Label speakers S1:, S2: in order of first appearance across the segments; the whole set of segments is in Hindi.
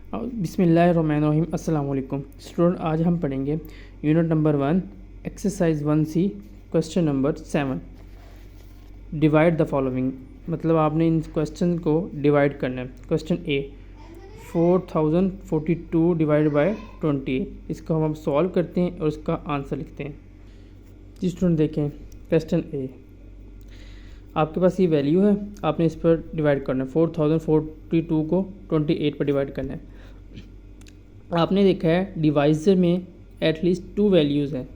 S1: बिस्मिल्लाहिर्रहमानिर्रहीम। अस्सलाम वालेकुम स्टूडेंट, आज हम पढ़ेंगे unit number 1 exercise 1C question number 7 divide the following. मतलब आपने इन क्वेश्चन को डिवाइड करना है। क्वेश्चन ए 4042 डिवाइड बाय 28, इसको हम अब सॉल्व करते हैं और उसका आंसर लिखते हैं। जी स्टूडेंट देखें, क्वेश्चन ए आपके पास ये वैल्यू है, आपने इस पर डिवाइड करना है। 4042 को 28 पर डिवाइड करना है। आपने देखा है डिवाइज़र में एटलीस्ट 2 वैल्यूज़ हैं,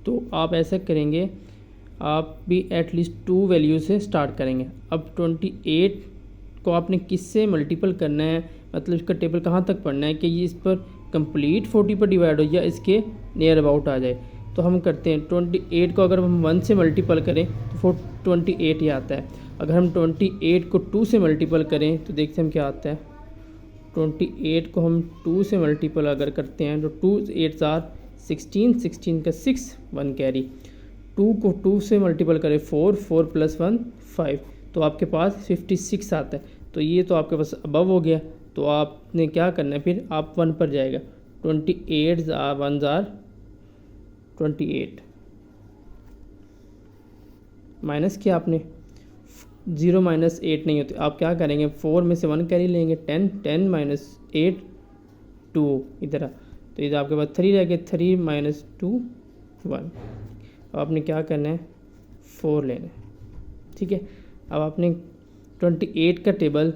S1: तो आप ऐसा करेंगे, आप भी एटलीस्ट 2 वैल्यू से स्टार्ट करेंगे। अब 28 को आपने किससे मल्टीपल करना है, मतलब इसका टेबल कहाँ तक पढ़ना है कि ये इस पर कंप्लीट 40 पर डिवाइड हो या इसके नियर अबाउट आ जाए। तो हम करते हैं 28 को अगर हम 1 से मल्टीपल करें तो 28 ही आता है। अगर हम 28 को 2 से मल्टीपल करें तो देखते हैं हम क्या आता है। 28 को हम 2 से मल्टीपल अगर करते हैं तो 2 8 आर 16, 16 का 6 1 कैरी। 2 को 2 से मल्टीपल करें 4, 4 + 1 5, तो आपके पास 56 आता है। तो ये तो आपके पास अबव हो गया। तो आपने क्या करना है, फिर आप 1 पर जाएगा। 28 1 आर 28 माइनस किया आपने, 0 - 8 नहीं होते। आप क्या करेंगे, 4 में से 1 कैरी लेंगे, 10 10 - 8 2 इधर। तो इधर आपके पास 3 रह गए, 3 - 2 1। अब आपने क्या करना है, 4 लेना है। ठीक है, अब आपने 28 का टेबल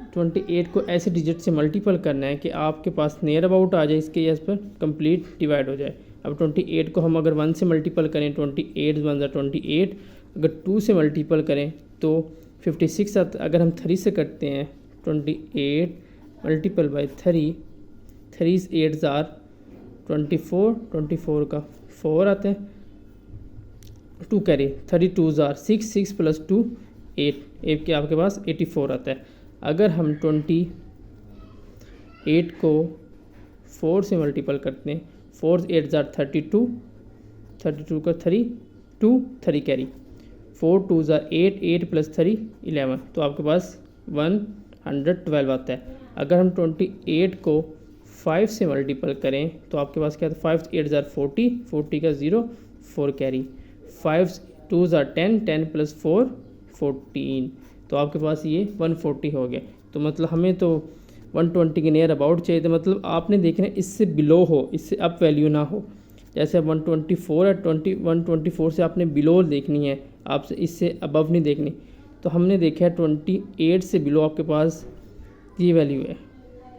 S1: 28 को ऐसे डिजिट से मल्टीपल करना है कि आपके पास नियर अबाउट आ जाए इसके, इस पर कंप्लीट डिवाइड हो जाए। अब 28 को हम अगर 1 से मल्टीपल करें 28 1 28, अगर 2 से मल्टीपल करें तो 56 आता। अगर हम 3 से करते हैं 28 मल्टीपल बाई 3, 3 8 आर 24, 24 का 4 आता है, 2 कैरी, 32 आर 6, 6 + 2 8, 8 के आपके पास 84 आता है। अगर हम 28 को 4 से मल्टीपल करते हैं, 4 8 आर 32, 32 का 3 2 3 कैरी, 4 2 8, 8 + 3 11, तो आपके पास 112 आता है। अगर हम 28 को 5 से मल्टीपल करें तो आपके पास क्या था, 5 8 40, 40 का 0 4 कैरी, 5 2 10, 10 + 4 14, तो आपके पास ये 140 हो गया। तो मतलब हमें तो 120 के नियर अबाउट चाहिए। तो मतलब आपने देखना है इससे बिलो हो, इससे अप वैल्यू ना हो। जैसे 124 है, 124 से आपने बिलो देखनी है, आपसे इससे अबव नहीं देखनी। तो हमने देखा है 28 से बिलो आपके पास ये वैल्यू है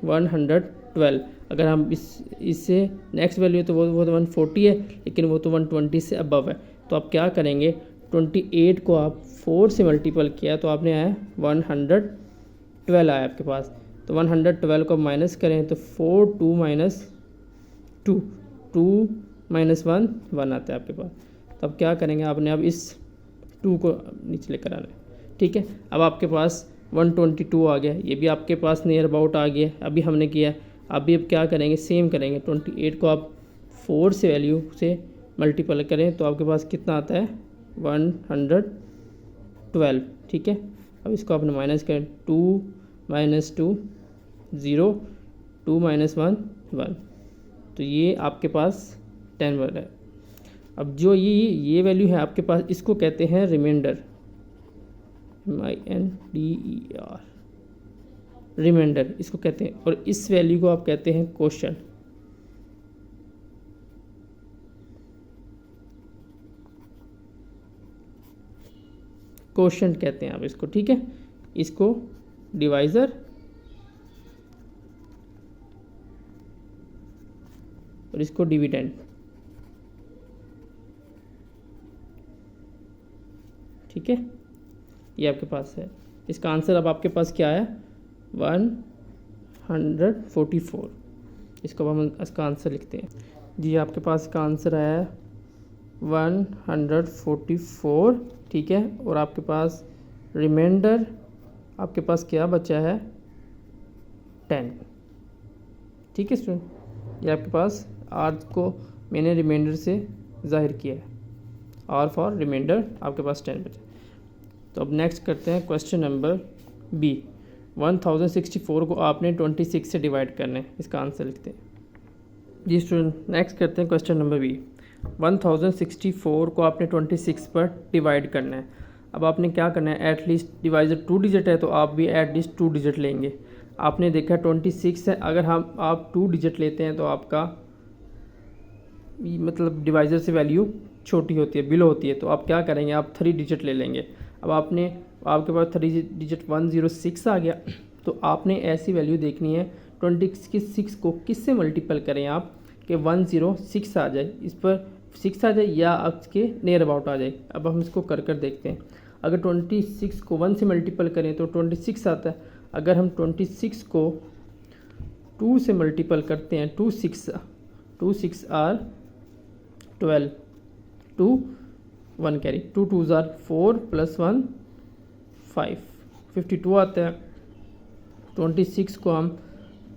S1: 112। अगर हम इससे नेक्स्ट वैल्यू है तो वो तो 140 है, लेकिन वो तो 120 से अबव है। तो आप क्या करेंगे, 28 को आप 4 से मल्टीपल किया तो आपने आया 112 आया आपके पास। तो 112 को माइनस करें तो 4 2 - 2 2 - 1 1 आता है आपके पास। तो अब क्या करेंगे, आपने अब इस 2 को नीचे लेकर आना है। ठीक है, अब आपके पास 122 आ गया, ये भी आपके पास नियर अबाउट आ गया। अभी हमने किया, अभी अब क्या करेंगे, सेम करेंगे। 28 को आप 4 से वैल्यू से मल्टीपल करें तो आपके पास कितना आता है, 112। ठीक है, अब इसको आपने माइनस करें, 2 - 2 0, 2 - 1 1, तो ये आपके पास 10 वर्ड है। अब जो ये वैल्यू है आपके पास, इसको कहते हैं रिमाइंडर, MINDER, रिमाइंडर इसको कहते हैं। और इस वैल्यू को आप कहते हैं क्वोशंट। क्वोशंट कहते हैं आप इसको। ठीक है, इसको डिवाइज़र और इसको डिविडेंड। ठीक है, ये आपके पास है। इसका आंसर अब आपके पास क्या है, 144। इसको अब हम इसका आंसर लिखते हैं। जी आपके पास इसका आंसर आया 144। ठीक है, और आपके पास रिमाइंडर आपके पास क्या बचा है, 10। ठीक है स्टूडेंट, ये आपके पास आर को मैंने रिमाइंडर से ज़ाहिर किया है, आर फॉर रिमाइंडर आपके पास 10 बचे। तो अब नेक्स्ट करते हैं क्वेश्चन नंबर बी 1064 को आपने 26 से डिवाइड करना है, इसका आंसर लिखते हैं। जी स्टूडेंट, नेक्स्ट करते हैं क्वेश्चन नंबर बी। 1064 को आपने 26 पर डिवाइड करना है। अब आपने क्या करना है, एटलीस्ट डिवाइजर 2 डिजिट है तो आप भी एटलीस्ट 2 डिजिट लेंगे। आपने देखा 26 है, अगर आप 2 डिजिट लेते हैं तो आपका मतलब डिवाइजर से वैल्यू छोटी होती है, बिलो होती है, तो आप क्या करेंगे, आप 3 डिजिट ले लेंगे। अब आपके पास 3 डिजिट 106 आ गया, तो आपने ऐसी वैल्यू देखनी है 26 को किससे मल्टीपल करें आप कि 106 आ जाए, इस पर 6 आ जाए या आपके नियर अबाउट आ जाए। अब हम इसको कर देखते हैं। अगर 26 को 1 से मल्टीपल करें तो 26 आता है। अगर हम 26 को 2 से मल्टीपल करते हैं, 2 6 आर 12, 2 1 कैरी, 2 2 आर 4 + 1 5, 52 आता है। 26 को हम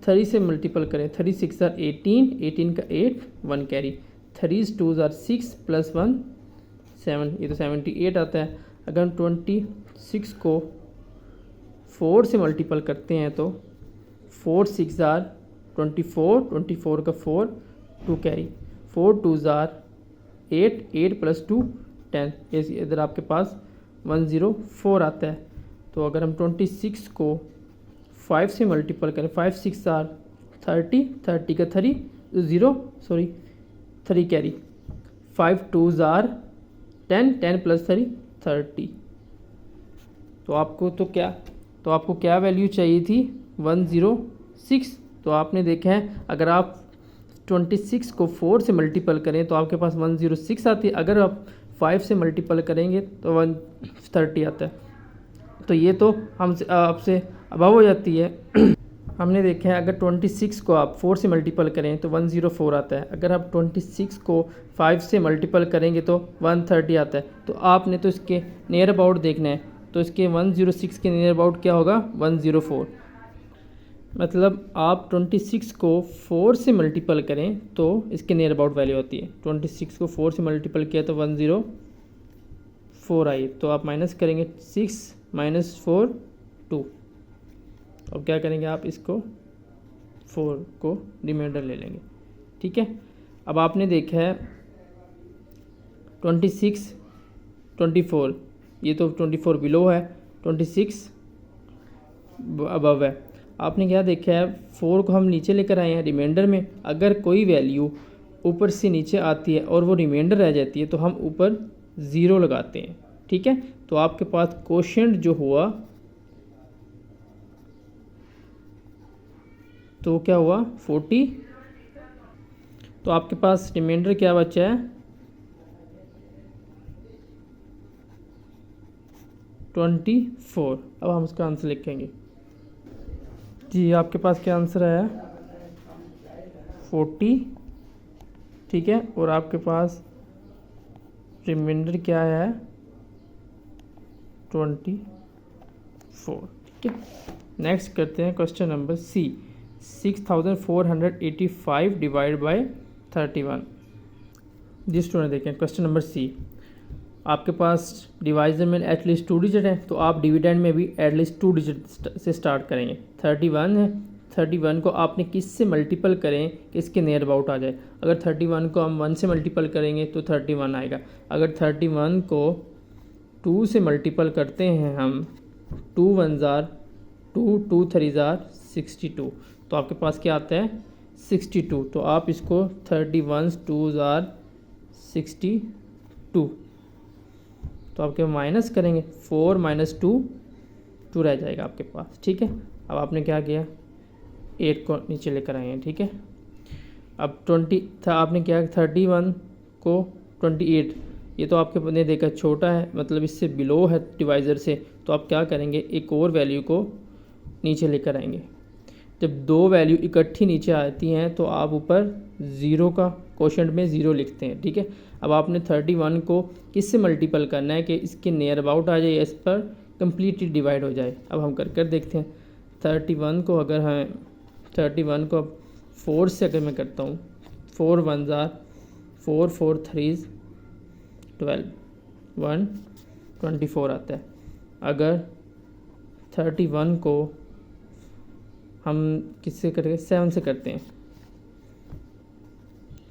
S1: 3 से मल्टीपल करें, 3 6 आर 18, 18 का 8, 1 कैरी, 3 2 आर 6 + 1 7, ये तो 78 आता है। अगर हम 26 को 4 से मल्टीपल करते हैं तो 4 6 आर 24, 24 का 4, 2 कैरी, 4 2 आर 8, 8 + 2 10, इधर आपके पास 104 आता है। तो अगर हम 26 को 5 से मल्टीपल करें, 5 6 आर 30, 30 का 3 कैरी, 5 2 आर 10, 10 + 3 30। तो आपको क्या वैल्यू चाहिए थी, 106। तो आपने देखा है अगर आप 26 को 4 से मल्टीपल करें तो आपके पास 106 आती है। अगर आप 5 से मल्टीपल करेंगे तो 130 आता है। तो ये तो हमसे आपसे अबव हो जाती है। हमने देखा है अगर 26 को आप 4 से मल्टीपल करें तो 104 आता है। अगर आप 26 को 5 से मल्टीपल करेंगे तो 130 आता है। तो आपने तो इसके नियर अबाउट देखना है, तो इसके 106 के नियर अबाउट क्या होगा, 104। मतलब आप 26 को 4 से मल्टीपल करें तो इसके नियर अबाउट वैल्यू होती है। 26 को 4 से मल्टीपल किया तो 104 आई, तो आप माइनस करेंगे 6 - 4 2। अब क्या करेंगे, आप इसको 4 को रिमाइंडर ले लेंगे, ठीक है। अब आपने देखा है 26 24, ये तो 24 बिलो है, 26 अबव है। आपने क्या देखा है, 4 को हम नीचे लेकर आए हैं रिमाइंडर में। अगर कोई वैल्यू ऊपर से नीचे आती है और वो रिमाइंडर रह जाती है तो हम ऊपर 0 लगाते हैं, ठीक है। तो आपके पास कोशेंट जो हुआ तो क्या हुआ, 40। तो आपके पास रिमाइंडर क्या बचा है, 24। अब हम इसका आंसर लिखेंगे। जी आपके पास क्या आंसर है, 40, ठीक है। और आपके पास रिमाइंडर क्या है, 24, ठीक है। नेक्स्ट करते हैं question number C. 6485 divide by 31। जी स्टूडेंट देखें क्वेश्चन नंबर सी। आपके पास डिवाइजर में एटलीस्ट 2 डिजिट है, तो आप डिविडेंड में भी एटलीस्ट 2 डिजिट से स्टार्ट करेंगे। 31 है, 31 को आपने किस से मल्टीपल करें कि इसके नियर अबाउट आ जाए। अगर 31 को हम 1 से मल्टीपल करेंगे तो 31 आएगा। अगर 31 को 2 से मल्टीपल करते हैं हम, 2 1 आर 2, 2 3 आर 62, तो आपके पास क्या आता है, 62। तो आप इसको 31 2 आर 62, तो आपके माइनस करेंगे, 4 - 2 2 रह जाएगा आपके पास, ठीक है। अब आपने क्या किया, 8 को नीचे लेकर आए हैं, ठीक है। अब 20 था, आपने क्या 31 को 28, ये तो आपके बने देखा छोटा है, मतलब इससे बिलो है डिवाइज़र से, तो आप क्या करेंगे, एक और वैल्यू को नीचे लेकर आएंगे। जब 2 वैल्यू इकट्ठी नीचे आती हैं तो आप ऊपर 0 का क्वोशेंट में 0 लिखते हैं, ठीक है। अब आपने 31 को किससे मल्टीपल करना है कि इसके नियर अबाउट आ जाए, इस पर कम्प्लीटली डिवाइड हो जाए। अब हम कर देखते हैं। 31 को अगर हम 31 को 4 से अगर मैं करता हूँ, 4 1 आर 4, 4 3 12, 1 24 आता है। अगर 31 को हम किससे करेंगे, 7 से करते हैं।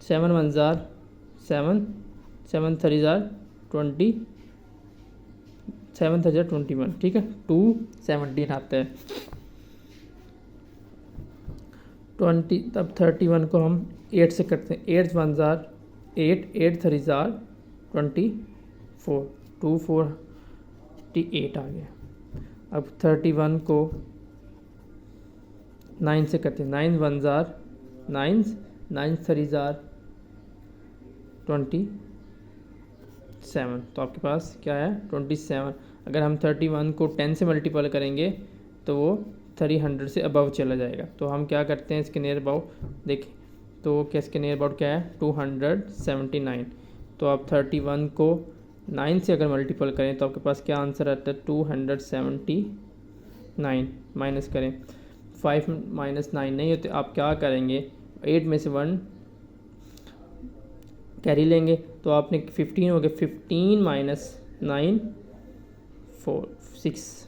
S1: 7 1 जार 7, 7 3 जार 20, 7 3 जार 21, ठीक है। 2 17 आता है 20, तब 31 को हम 8 से करते हैं। 8 1 जार 8, 8 3 जार 24, 2 48 आ गया। अब 31 को 9 से करते हैं। 9 1 जार 9, 9 3 जार 27, तो आपके पास क्या है 27। अगर हम 31 को 10 से मल्टीपल करेंगे तो वो 300 से अबव चला जाएगा। तो हम क्या करते हैं इसके नियर अबाउट, देखिए तो क्या इसके नियर अबाउट क्या है 279। तो आप 31 को 9 से अगर मल्टीपल करें तो आपके पास क्या आंसर आता है 279। माइनस करें, 5 - 9 नहीं होते, आप क्या करेंगे 8 में से 1 कैरी लेंगे तो आपने 15 हो गया। 15 - 9 4 6,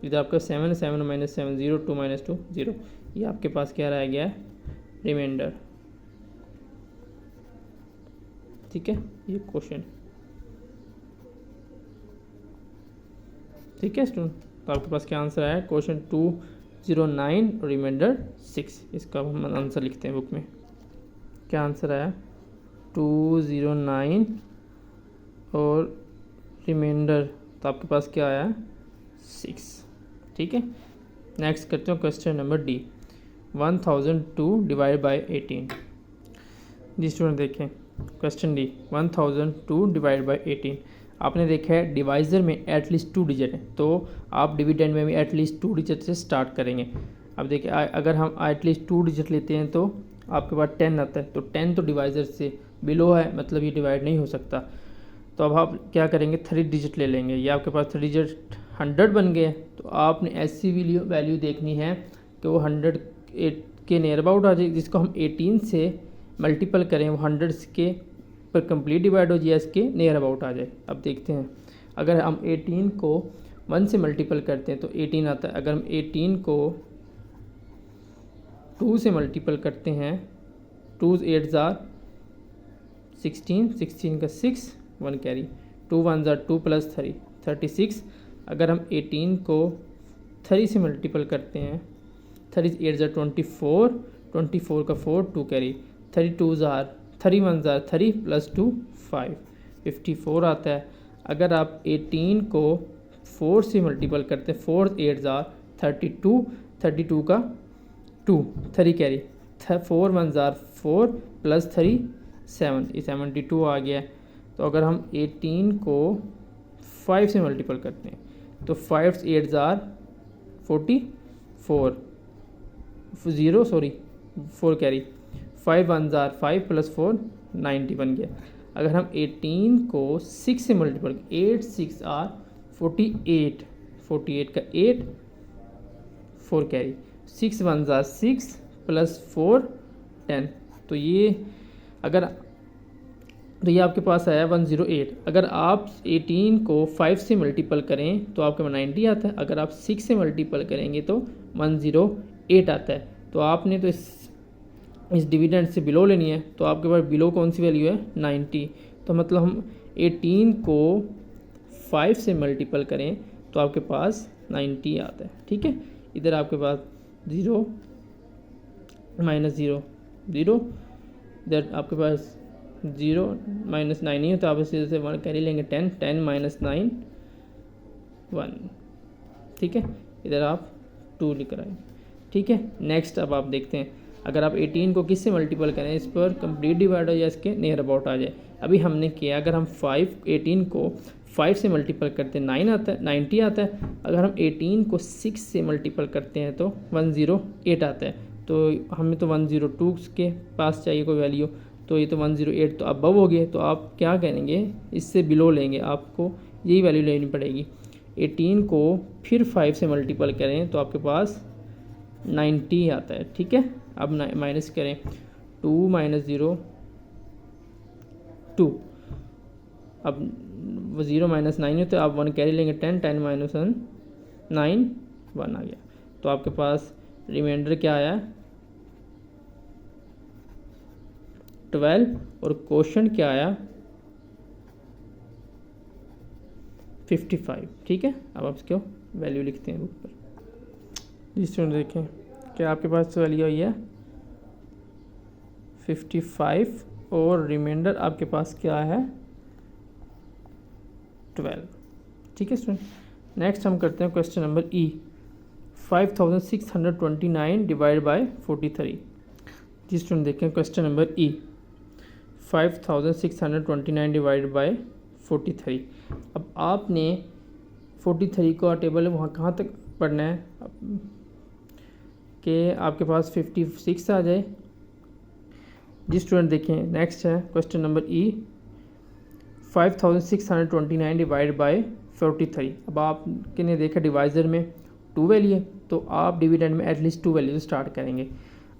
S1: इधर आपका 7 7 - 7 0, 2 - 2 0, ये आपके पास क्या रह गया है रिमाइंडर, ठीक है। ये क्वेश्चन, ठीक है स्टूडेंट। तो आपके पास क्या आंसर आया क्वेश्चन 209 रिमाइंडर 6। इसका हम आंसर लिखते हैं बुक में। क्या आंसर आया 209 और रिमाइंडर, तो आपके पास क्या आया 6, ठीक है। नेक्स्ट करते हो question number D. 1002 divide by 18। जी स्टूडेंट देखें क्वेश्चन डी, 1002 डिवाइड बाय 18। आपने देखा है डिवाइज़र में एटलीस्ट 2 डिजिट है, तो आप डिविडेंड में भी एटलीस्ट 2 डिजिट से स्टार्ट करेंगे। अब देखिए अगर हम एटलीस्ट 2 डिजिट लेते हैं तो आपके पास 10 आता है, तो 10 तो डिवाइज़र से बिलो है, मतलब ये डिवाइड नहीं हो सकता। तो अब आप क्या करेंगे 3 डिजिट ले लेंगे, ये आपके पास 3 डिजिट 100 बन गए। तो आपने ऐसी वैल्यू देखनी है कि वो 100 के नियर अबाउट आ जाए, जिसको हम 18 से मल्टीपल करें वो 100 के पर कंप्लीट डिवाइड हो जाए, इसके नियर अबाउट आ जाए। अब देखते हैं अगर हम 18 को 1 से मल्टीपल करते हैं तो 18 आता है। अगर हम 18 को 2 से मल्टीपल करते हैं, 2 8 जार 16, 16 का 6 1 कैरी, 2 1 जार 2 + 3 36। अगर हम 18 को 3 से मल्टीपल करते हैं, 3 8 जार 24, 24 का 4 2 कैरी, 32 जार 3 1 जार 3 + 2 5 54 आता है। अगर आप 18 को 4 से मल्टीपल करते हैं, 4 8 जार 32, 32 का 2 3 कैरी, 4 1 जार 4 + 3 7, ये 72 आ गया। तो अगर हम 18 को 5 से मल्टीपल करते हैं तो 5 8 जार 44, 4 कैरी, 5 1 जार 5 + 4 90 बन गया। अगर हम 18 को 6 से मल्टीपल, 8 6 आर 48, 48 का 8 4 कैरी, 6 1 जार 6 + 4 10। तो ये आपके पास आया 108। अगर आप 18 को 5 से मल्टीपल करें तो आपके पास 90 आता है। अगर आप 6 से मल्टीपल करेंगे तो 108 आता है। तो आपने तो इस डिविडेंड से बिलो लेनी है, तो आपके पास बिलो कौन सी वैल्यू है 90। तो मतलब हम 18 को 5 से मल्टीपल करें तो आपके पास 90 आता है, ठीक है। इधर आपके पास 0 - 0 0, इधर आपके पास 0 - 9 नहीं है, तो आप इसे 1 कैरी लेंगे, 10 10 - 9 1, ठीक है। इधर आप 2 लिख आएंगे, ठीक है। नेक्स्ट अब आप देखते हैं अगर आप 18 को किससे मल्टीपल करें इस पर कंप्लीट डिवाइड हो जाए, इसके नियर अबाउट आ जाए। अभी हमने किया अगर हम 18 को 5 से मल्टीपल करते हैं 9 आता है, 90 आता है। अगर हम 18 को 6 से मल्टीपल करते हैं तो 108 आता है। तो हमें तो 102 के पास चाहिए कोई वैल्यू, तो ये तो 108 तो अबव हो गए। तो आप क्या करेंगे इससे बिलो लेंगे, आपको यही वैल्यू लेनी पड़ेगी। 18 को फिर 5 से मल्टीपल करें तो आपके पास 90 आता है, ठीक है। अब माइनस करें, 2 - 0 2, अब 0 - 9 है तो आप 1 कैरी लेंगे, 10 10 - 1 9 1 आ गया। तो आपके पास रिमाइंडर क्या आया 12 और क्वोशंट क्या आया 55। ठीक है, अब आप इसको वैल्यू लिखते हैं बुक पर। जी स्टूडेंट देखें क्या आपके पास वैल्यू आई है 55 और रिमाइंडर आपके पास क्या है 12। ठीक है स्टूडेंट, नेक्स्ट हम करते हैं क्वेश्चन नंबर ई 5629 डिवाइड बाय 43। जी स्टूडेंट देखें क्वेश्चन नंबर ई 5629 डिवाइड बाय 43। अब आपने 43 का टेबल वहाँ कहाँ तक पढ़ना है कि आपके पास 56 आ जाए। जी स्टूडेंट देखें नेक्स्ट है क्वेश्चन नंबर ई 5629 डिवाइड बाय 43। अब आपने देखा डिवाइज़र में 2 वैल्यू है तो आप डिविडेंड में एटलीस्ट 2 वैल्यू से स्टार्ट करेंगे।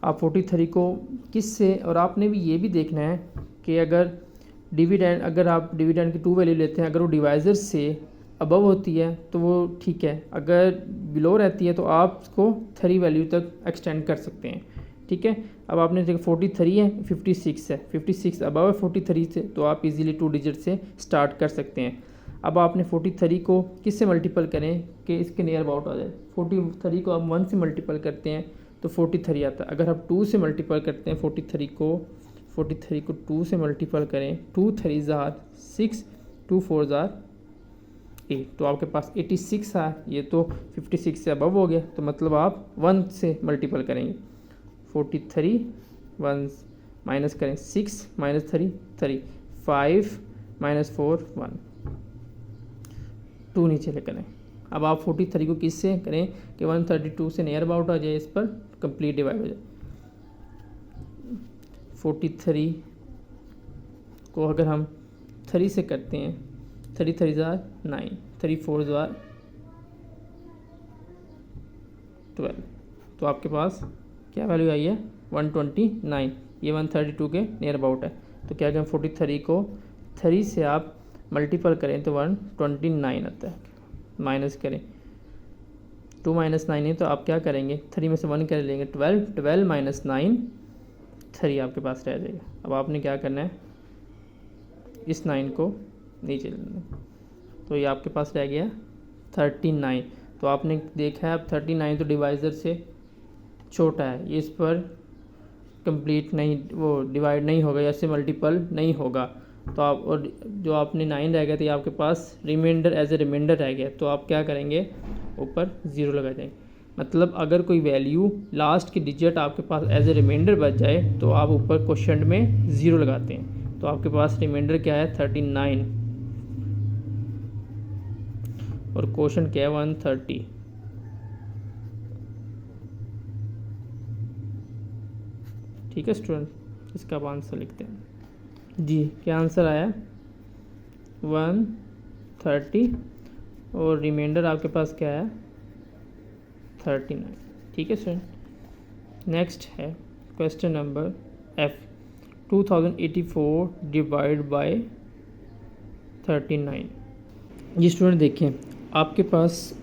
S1: आप 43 को किस से, और आपने भी ये भी देखना है कि अगर आप डिविडेंड की 2 वैल्यू लेते हैं, अगर वो डिवाइज़र से अबव होती है तो वो ठीक है, अगर बिलो रहती है तो आप उसको 3 वैल्यू तक एक्सटेंड कर सकते हैं। ठीक है, अब आपने देखा 43 है 56 है, 56 अबव है 43 से, तो आप इजीली 2 डिजिट से स्टार्ट कर सकते हैं। अब आपने 43 को किस से मल्टीपल करें कि इसके नियर अबाउट आ जाए। 43 को आप 1 से मल्टीपल करते हैं तो 43 आता है। अगर आप 2 से मल्टीपल करते हैं 43 को 2 से मल्टीपल करें, 2 3 ज़ार 6, 2 4 ज़ार 8, तो आपके पास 86 है। ये तो 56 से अबव हो गया, तो मतलब आप 1 से मल्टीपल करेंगे। 43 1 माइनस करें 6 माइनस 3 3 5 माइनस 4 1 2 नीचे लेकर आए। अब आप 43 को किस से करें कि 132 से नियर अबाउट आ जाए, इस पर कंप्लीट डिवाइड हो जाए। 43 को अगर हम 3 से करते हैं 3 3 ज़ार 9, 3 4 ज़ार 12, तो आपके पास क्या वैल्यू आई है 129। ये 132 के नियर अबाउट है, तो क्या करें 43 को 3 से आप मल्टीपल करें तो 129 आता है। माइनस करें 2 माइनस 9 है, तो आप क्या करेंगे 3 में से 1 कर लेंगे 12, 12 माइनस 9 3 आपके पास रह जाएगा। अब आपने क्या करना है इस 9 को नीचे लेना, तो ये आपके पास रह गया 39। तो आपने देखा है अब 39 तो डिवाइज़र से छोटा है, ये इस पर कंप्लीट नहीं वो डिवाइड नहीं होगा या इससे मल्टीपल नहीं होगा, तो आप और जो आपने 9 रह गया तो ये आपके पास रिमाइंडर एज ए रिमाइंडर रह गया, तो आप क्या करेंगे ऊपर 0 लगा देंगे। मतलब अगर कोई वैल्यू लास्ट की डिजिट आपके पास एज ए रिमाइंडर बच जाए तो आप ऊपर क्वेश्चन में 0 लगाते हैं, तो आपके पास रिमाइंडर क्या है 39 और क्वेश्चन क्या है 130। ठीक है स्टूडेंट, इसका आप आंसर लिखते हैं। जी क्या आंसर आया 130 और रिमाइंडर आपके पास क्या है 39। ठीक है स्टूडेंट, नेक्स्ट है question number F 2084 divide by 39। जी स्टूडेंट देखें आपके पास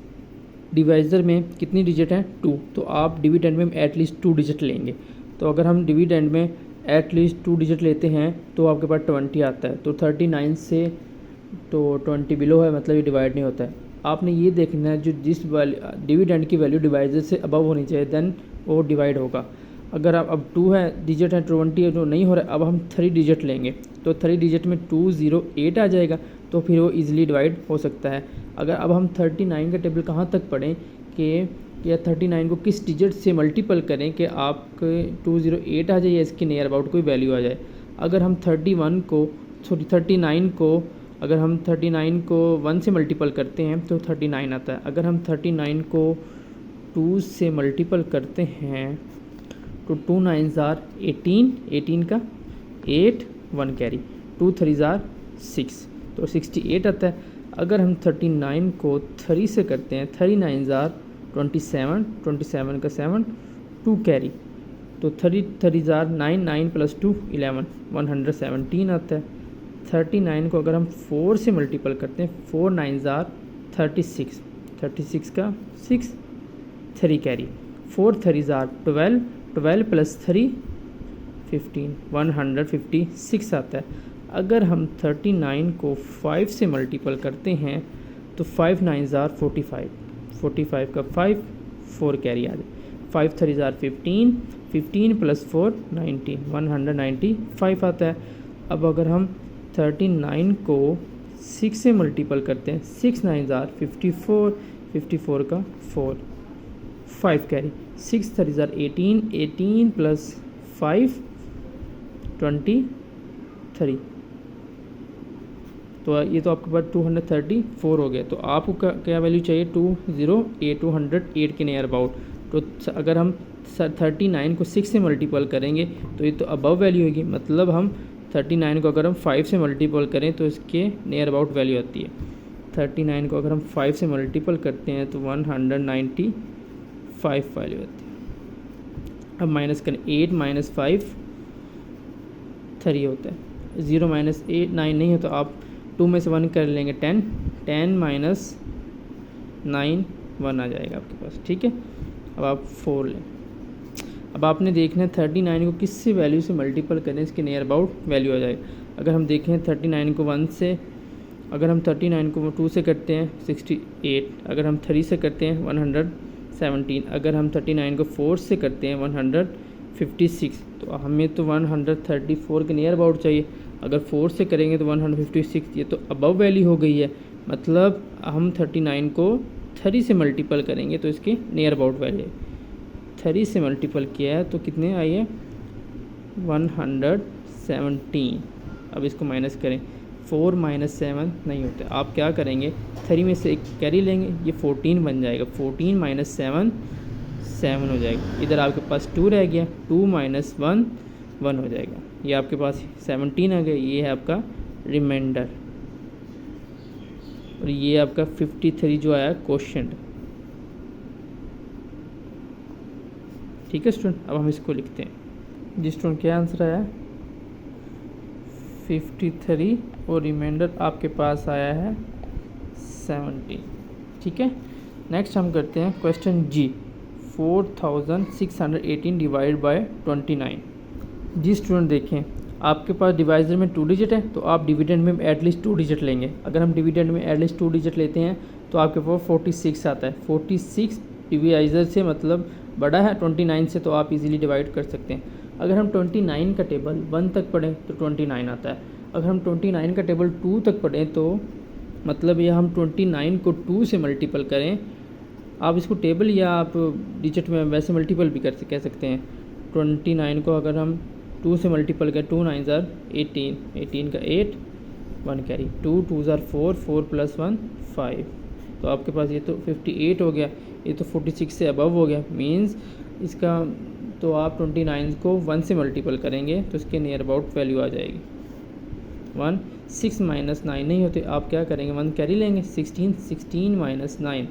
S1: डिवाइज़र में कितनी डिजिट हैं 2, तो आप डिविडेंड में एटलीस्ट 2 डिजिट लेंगे। तो अगर हम डिविडेंड में एटलीस्ट 2 डिजिट लेते हैं तो आपके पास 20 आता है, तो 39 से तो 20 बिलो है, मतलब ये डिवाइड नहीं होता है। आपने ये देखना है जो जिस डिविडेंड की वैल्यू डिवाइज़र से अबव होनी चाहिए देन वो डिवाइड होगा। अगर आप अब 2 है डिजिट है 20 जो नहीं हो रहा है, अब हम 3 डिजिट लेंगे तो 3 डिजिट में 208 आ जाएगा, तो फिर वो इजीली डिवाइड हो सकता है। अगर अब हम 39 का टेबल कहाँ तक पढ़ें कि या 39 को किस डिजिट से मल्टीपल करें कि आपके 208 आ जाए या इसके नियर अबाउट कोई वैल्यू आ जाए। अगर हम 39 को अगर हम 39 को 1 से मल्टीपल करते हैं तो 39 आता है। अगर हम 39 को 2 से मल्टीपल करते हैं तो 2 9 ज़ार 18, 18 का 8 1 कैरी 2 3 ज़ार 6, तो 68 आता है। अगर हम 39 को 3 से करते हैं 3 9 ज़ार 27, 27 का 7 2 कैरी, तो 3 ज़ार 9 9 प्लस 2 11 117 आता है। 39 को अगर हम 4 से मल्टीपल करते हैं 4 9 ज़ार 36, 36 का 6 3 कैरी 4 थरीज आर 12, 12 प्लस 3 15, 156 आता है। अगर हम 39 को 5 से मल्टीपल करते हैं तो 5 9 आर 45, 45 का 5 4 कैरी आ जाए। 5 3 आर 15, 15 प्लस 4 19, 195 आता है। अब अगर हम 39 को 6 से मल्टीपल करते हैं 6 9 आर 54, 54 का 4 5 कैरी। 6 3 are 18, 18 plus 5 23। तो ये तो आपके पास 234 हो गया। तो आपको क्या वैल्यू चाहिए? 208 के नियर अबाउट। तो अगर हम 39 को 6 से मल्टीपल करेंगे तो ये तो अबव वैल्यू होगी। मतलब हम 39 को अगर हम 5 से मल्टीपल करें तो इसके नियर अबाउट वैल्यू आती है। 39 को अगर हम 5 से मल्टीपल करते हैं तो 195 वैल्यू आती है। अब माइनस करें, 8 माइनस 5 3 होता है। 0 माइनस 8 9 नहीं है तो आप 2 में से 1 कर लेंगे 10, 10 माइनस 9 1 आ जाएगा आपके पास। ठीक है, अब आप 4 लें। अब आपने देखना है 39 को किस से वैल्यू से मल्टीपल करें इसके नियर अबाउट वैल्यू आ जाएगा। अगर हम देखें 39 को 1 से, अगर हम 39 को 2 से करते हैं 68, अगर हम 3 से करते हैं 117, अगर हम 39 को 4 से करते हैं 156। तो हमें तो 134 के नियर अबाउट चाहिए। अगर 4 से करेंगे तो 156, ये तो अबव वैल्यू हो गई है। मतलब हम 39 को 3 से मल्टीपल करेंगे तो इसके नियर अबाउट वैल्यू 3 से मल्टीपल किया है तो कितने आई है? 117। अब इसको माइनस करें, 4 माइनस 7 नहीं होता। आप क्या करेंगे, 3 में से एक कैरी लेंगे, ये 14 बन जाएगा। 14 माइनस 7 7 हो जाएगा। इधर आपके पास 2 रह गया, 2 माइनस 1 1 हो जाएगा। ये आपके पास 17 आ गया। ये है आपका रिमाइंडर और ये आपका 53 जो आया क्वोशंट। ठीक है स्टूडेंट, अब हम इसको लिखते हैं। जी स्टूडेंट, क्या आंसर आया? 53 और रिमाइंडर आपके पास आया है 17। ठीक है, नेक्स्ट हम करते हैं क्वेश्चन जी। 4618 divide by 29। जी स्टूडेंट देखें, आपके पास डिवाइजर में 2 डिजिट है तो आप डिविडेंड में एटलीस्ट 2 डिजिट लेंगे। अगर हम डिविडेंड में एटलीस्ट 2 डिजिट लेते हैं तो आपके पास 46 आता है। 46 डिवाइजर से मतलब बड़ा है 29 से, तो आप इजीली डिवाइड कर सकते हैं। अगर हम 29 का टेबल 1 तक पढ़ें तो 29 आता है। अगर हम 29 का टेबल 2 तक पढ़ें तो मतलब ये हम 29 को 2 से मल्टीपल करें। आप इसको टेबल या आप डिजिट में वैसे मल्टीपल भी कह सकते हैं। 29 को अगर हम 2 से मल्टीपल करें, 2 9 आर 18, 18 का 8 1 कैरी, 2 2 आर 4, 4 प्लस 1 5। तो आपके पास ये तो 58 हो गया। ये तो 46 से अबव हो गया। मींस इसका तो आप 29 को 1 से मल्टीपल करेंगे तो इसके नियर अबाउट वैल्यू आ जाएगी 1। 6 माइनस 9 नहीं होते, आप क्या करेंगे 1 कैरी लेंगे। 16, 16 माइनस 9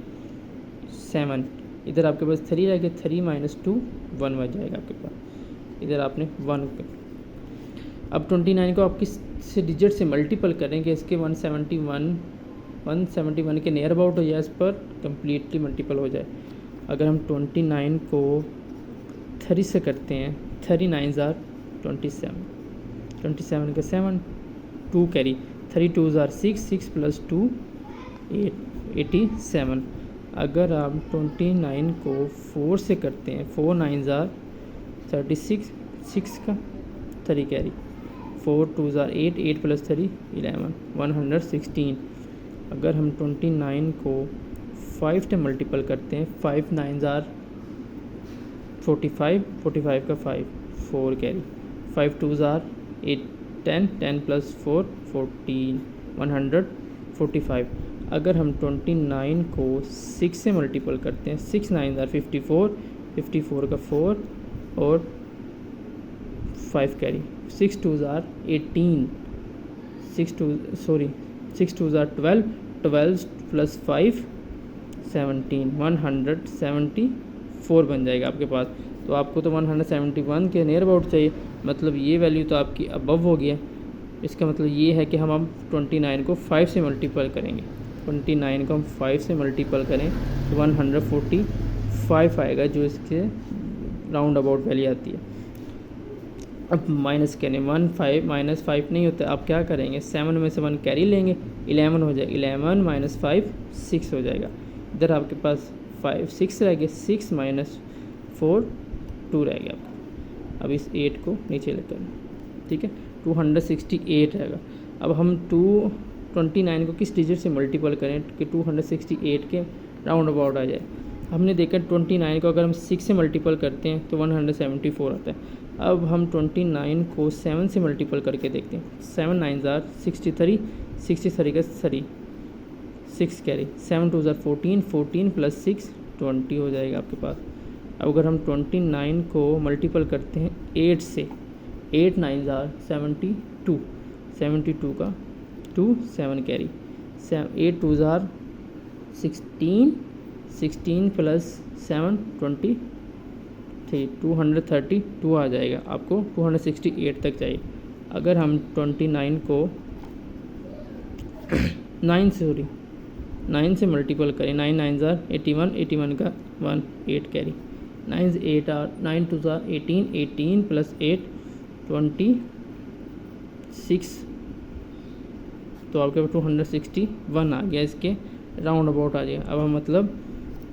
S1: 7। इधर आपके पास 3 रह गया, 3 माइनस 2 1 बच जाएगा आपके पास। इधर आपने 1 कर। अब 29 को आप किस से डिजिट से मल्टीपल करेंगे इसके 171 के नियर अबाउट हो जाए, इस पर कम्प्लीटली मल्टीपल हो जाए। अगर हम 29 को 3 से करते हैं, 3 9 आर 27, 27 का 7 2 कैरी, 3 2 आर 6, 6 प्लस 2 8 87। अगर आप 29 को 4 से करते हैं, 4 9 आर 36, 6 का 3 कैरी, 4 2 आर 8, 8 प्लस 3 11 116। अगर हम 29 को 5 से मल्टीपल करते हैं, 5 9 आर 45, 45 का 5 4 कैरी, 5 2 आर 8 10, 10 प्लस 4 14 145। अगर हम 29 को 6 से मल्टीपल करते हैं, 6 9 आर 54, 54 का 4 और 5 कैरी, 6 2 आर 18, 6 2 आर 12, 12 प्लस 5 17 174 बन जाएगा आपके पास। तो आपको तो 171 के नियर अबाउट चाहिए। मतलब ये वैल्यू तो आपकी अबव हो गया। इसका मतलब ये है कि हम 29 को 5 से मल्टीपल करेंगे। 29 को हम 5 से मल्टीपल करें तो 5 आएगा जो इसके राउंड अबाउट वैल्यू आती है। अब माइनस करने 1 5 माइनस 5 नहीं होता, आप क्या करेंगे 7 में से 1 कैरी लेंगे, 11 हो जाएगा, 11 माइनस 5 6 हो जाएगा। इधर आपके पास 5 6 रह गए, 6 माइनस 4 2 रह गया आपका। अब इस 8 को नीचे लेकर, ठीक है, 268 रहेगा। अब हम 229 को किस डिजिट से मल्टीपल करें कि 268 के राउंड अबाउट आ जाए। हमने देखा 29 को अगर हम 6 से मल्टीपल करते हैं तो 174 आता है। अब हम 29 को 7 से मल्टीपल करके देखते हैं। 7 9 आर 63, 63 का 3 6 कैरी, 7 2 आर 14, 14 प्लस 6 20 हो जाएगा आपके पास। अब अगर हम 29 को मल्टीपल करते हैं 8 से, 8 9 आर 72, 72 का 2 7 कैरी, 8 2 आर 16, 16 प्लस 7 23, 232 आ जाएगा। आपको 268 तक चाहिए। अगर हम 29 को 9 से मल्टीपल करें, 9 9 आर 81, 81 का 1 8 कैरी, 9 8 आर 9 2 आर 18, 18 प्लस 8 26, तो आपके पास 261 आ गया, इसके राउंड अबाउट आ जाएगा। अब हम मतलब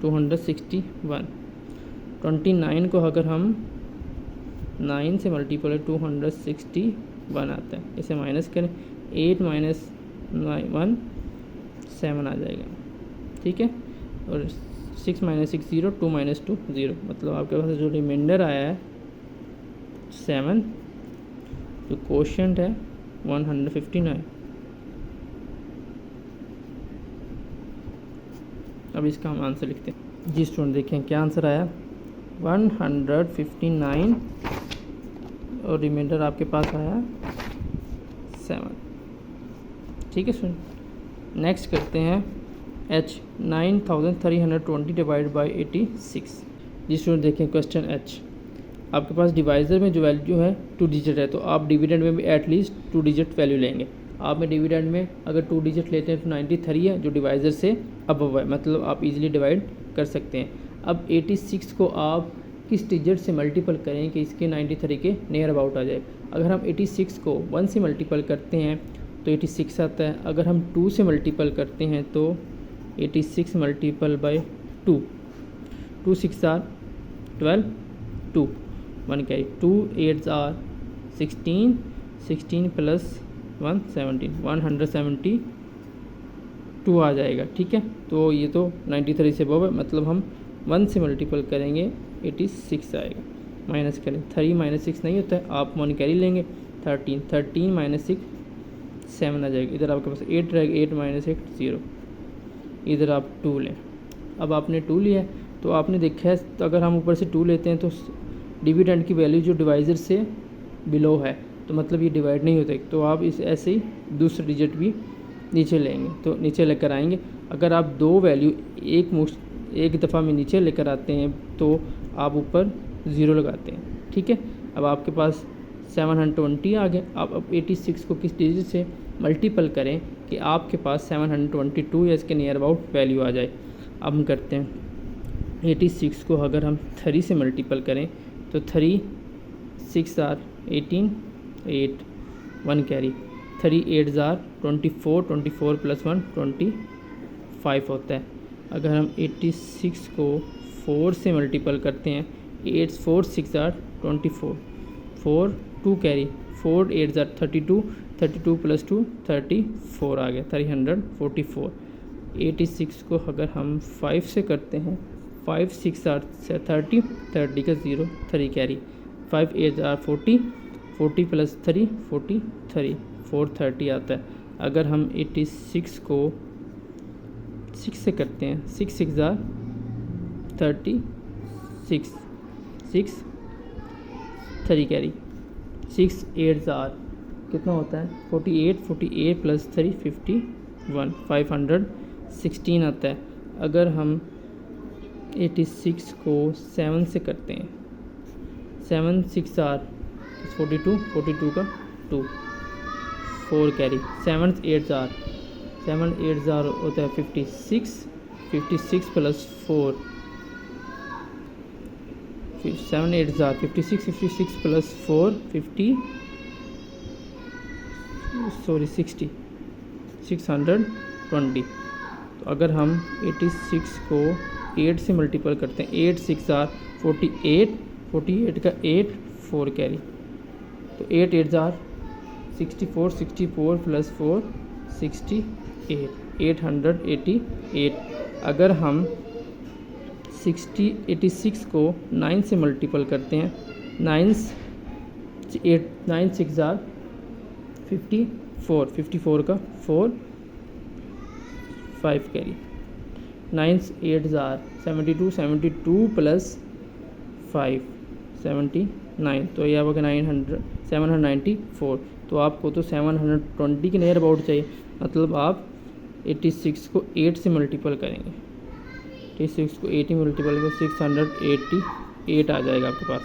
S1: 261, 29 को अगर हम 9 से मल्टीपल 261 आता है, इसे माइनस करें, 8 माइनस 1 7 आ जाएगा, ठीक है। और 6 माइनस 6 0, 2 माइनस 2 0, मतलब आपके पास जो रिमाइंडर आया है 7, जो क्वोशंट है 159। अब इसका हम आंसर लिखते हैं। जी स्टूडेंट देखें क्या आंसर आया, 159 और रिमाइंडर आपके पास आया 7, ठीक है स्टूडेंट। नेक्स्ट करते हैं H 9320 डिवाइड बाई 86। जी स्टूडेंट देखें क्वेश्चन H, आपके पास डिवाइज़र में जो वैल्यू है 2 डिजिट है, तो आप डिविडेंड में भी एटलीस्ट 2 डिजिट वैल्यू लेंगे। आप में डिविडेंड में अगर 2 डिजिट लेते हैं तो 93 है जो डिवाइज़र से अबव है, मतलब आप इजीली डिवाइड कर सकते हैं। अब 86 को आप किस डिजिट से मल्टीपल करें कि इसके 93 के नियर अबाउट आ जाए। अगर हम 86 को 1 से मल्टीपल करते हैं तो 86 आता है। अगर हम 2 से मल्टीपल करते हैं तो 86 multiple by 2, 2 6 are 12, 2 1 carry, 2 8 are 16, 16 plus 1 17, 172 आ जाएगा, ठीक है। तो ये तो 93 से अबव है, मतलब हम 1 से मल्टीपल करेंगे 86 आएगा। माइनस करें, 3 माइनस 6 नहीं होता है, आप 1 कैरी लेंगे, 13, 13 माइनस 6 7 आ जाएगा। इधर आपके पास 8 रहेगा, 8 माइनस 8 0, इधर आप 2 लें। अब आपने 2 लिया तो आपने देखा है, तो अगर हम ऊपर से 2 लेते हैं तो डिविडेंड की वैल्यू जो डिवाइज़र से बिलो है, तो मतलब ये डिवाइड नहीं होता, तो आप इस ऐसे ही दूसरा डिजिट भी नीचे लेंगे, तो नीचे लेकर आएंगे। अगर आप 2 वैल्यू एक दफ़ा में नीचे लेकर आते हैं तो आप ऊपर 0 लगाते हैं, ठीक है। अब आपके पास 720 आ गया। आप अब 86 को किस डिजिट से मल्टीपल करें कि आपके पास 722 या इसके नियर अबाउट वैल्यू आ जाए। अब हम करते हैं 86 को अगर हम 3 से मल्टीपल करें तो 3 6 आर 18, 8 1 कैरी, 3 8 आर 24, 24 प्लस 1 25 होता है। अगर हम 86 को 4 से मल्टीपल करते हैं, 8 4 6 आर 24, 4 2 कैरी, 4 8 आर 32, 32 प्लस 2 34 आ गया, 344। 86 को अगर हम 5 से करते हैं, 5 6 आर 30, 30 का 0 3 कैरी, 5 8 आर 40, 40 प्लस 3 43, 430 आता है। अगर हम 86 को 6 से करते हैं, 6 6 आर 36, 6 3 कैरी, 6 8 आर कितना होता है 48, 48 प्लस 3 51, 516 आता है। अगर हम 86 को 7 से करते हैं, 7 6 आर 42, 42 का 2 4 कैरी, 7 8 आर 7 8 आर होता है 56, 56 प्लस 4 7 8 ज़ार 56, 56 प्लस 4 50 60 620। तो अगर हम 86 को 8 से मल्टीपल करते हैं, 8 6 ज़ार 48, 48 का 8 4 कैरी, तो 8 8 ज़ार 64, 64 प्लस 4 68, 888। अगर हम 86 को 9 से मल्टीपल करते हैं, 9 6 ज़ार 54, 54 का 4 5 कैरी, 9 8 ज़ार 72, 72 प्लस 5 79, तो ये आपका 794। तो आपको तो 720 के नियर अबाउट चाहिए, मतलब आप 86 को 8 से मल्टीपल करेंगे, 86 को 8 ही मल्टीपल करेंगे, 688 आ जाएगा आपके पास।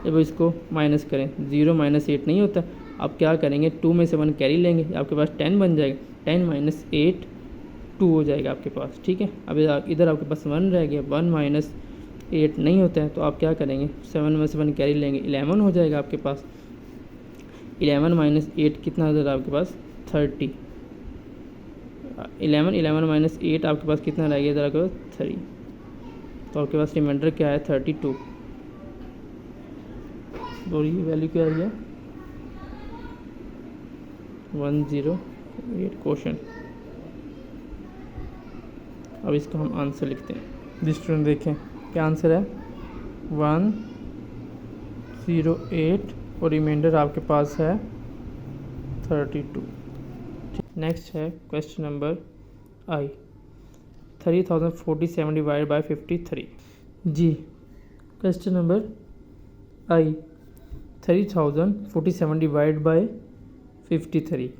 S1: जब इसको माइनस करें, 0 - 8 नहीं होता, आप क्या करेंगे, 2 में से 1 कैरी लेंगे, आपके पास 10 बन जाएगा, 10 - 8 2 हो जाएगा आपके पास, ठीक है। अब इधर आपके पास 1 रह गया, 1 - 8 नहीं होता है, तो आप क्या करेंगे, 7 में से 1 कैरी लेंगे, 11 हो जाएगा आपके पास। 11 - 8 कितना हो जाएगा आपके पास, 30। 11 - 8 आपके पास कितना रह गया, इधर आपके पास 3, तो आपके पास रिमाइंडर क्या है, 32। और ये वैल्यू क्या है, 108 क्वेश्चन। अब इसका हम आंसर लिखते हैं। जी स्टूडेंट देखें क्या आंसर है, 108 और रिमाइंडर आपके पास है 32। नेक्स्ट है question number I, 3047 divide by 53। जी question number I, 3047 divide by 53।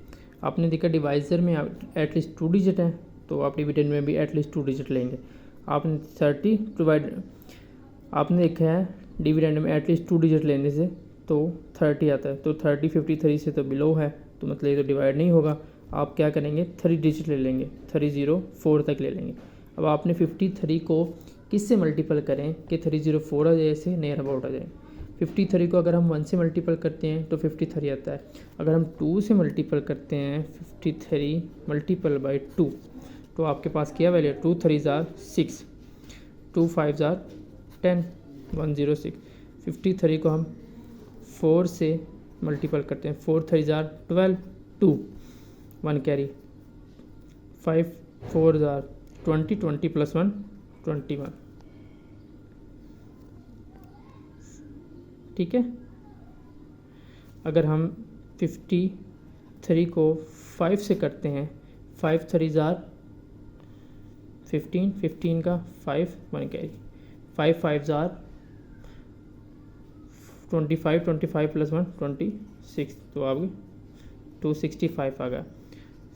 S1: आपने देखा डिवाइज़र में एटलीस्ट 2 डिजिट है, तो आप डिविडेंड में भी एटलीस्ट 2 डिजिट लेंगे। आपने 30 डिवाइड, आपने देखा है डिविडेंड में एटलीस्ट 2 डिजिट लेने से तो 30 आता है, तो 30 53 से तो बिलो है, तो मतलब ये तो डिवाइड नहीं होगा। आप क्या करेंगे, 3 डिजिट ले लेंगे, 304 तक ले लेंगे। अब आपने 53 को किससे मल्टीपल करें कि 304 आ जाए, ऐसे नियर अबाउट आ जाए। 53 को अगर हम 1 से मल्टीपल करते हैं तो 53 आता है, अगर हम 2 से मल्टीपल करते हैं 53 मल्टीपल बाई 2, तो आपके पास क्या वैल्यू है, 2 3 ज़ार 6, 2 5 ज़ार 10, 106। 53 को हम 4 से मल्टीपल करते हैं, 4 3 ज़ार 12, 2 1 कैरी, 5 4 ज़ार 20, 20 प्लस 1 21, ठीक है। अगर हम 53 को 5 से करते हैं, 5 3 ज़ार 15, 15 का 5 1 कैरी, 5 5 ज़ार 25, 25 प्लस 1 26, तो आप 265 आ गया।